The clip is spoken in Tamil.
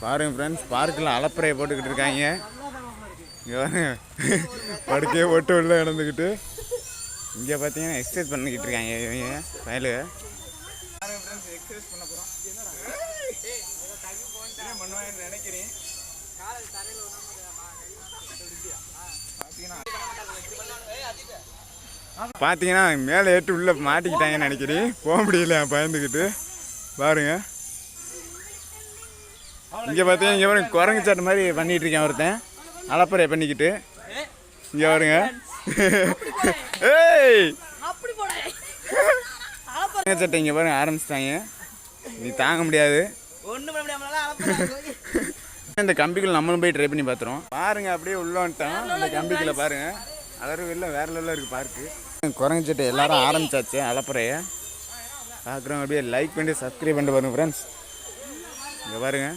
பாருங்க ஃப்ரெண்ட்ஸ், பார்க்கில் அலப்பறையை போட்டுக்கிட்டு இருக்காங்க. இங்கே பாருங்க, படுக்கையே போட்டு உள்ள கிடந்துக்கிட்டு இங்கே பார்த்தீங்கன்னா எக்ஸசைஸ் பண்ணிக்கிட்டு இருக்காங்க இவங்க வயலு. பாருங்க ஃப்ரெண்ட்ஸ், எக்ஸசைஸ் பண்ண போகிறோம். பண்ணுவாங்கன்னு நினைக்கிறேன். பார்த்தீங்கன்னா மேலே ஏட்டு உள்ளே மாட்டிக்கிட்டாங்கன்னு நினைக்கிறேன். போக முடியல பயந்துக்கிட்டு. பாருங்க இங்கே பார்த்தீங்கன்னா இங்கே பாருங்க, குரங்கு சாட்டு மாதிரி பண்ணிகிட்டு இருக்கேன் ஒருத்தன் அலப்பறை பண்ணிக்கிட்டு. இங்கே பாருங்க, ஏய் குரங்கு சட்டை இங்கே பாருங்க ஆரம்பிச்சிட்டாங்க. நீ தாங்க முடியாது. இந்த கம்பிக்குள்ள நம்மளும் போய் ட்ரை பண்ணி பார்த்துருவோம். பாருங்க அப்படியே உள்ள வந்துட்டோம். இந்த கம்பிக்குள்ள பாருங்க, அதற்கு இல்லை வேற லெவலில் இருக்குது பார்க்கு. குரங்கு சட்டை எல்லாரும் ஆரம்பிச்சாச்சு அலப்பறைய. பார்க்குறவங்க அப்படியே லைக் பண்ணி சப்ஸ்கிரைப் பண்ணிட்டு பாருங்க ஃப்ரெண்ட்ஸ். இங்கே பாருங்க.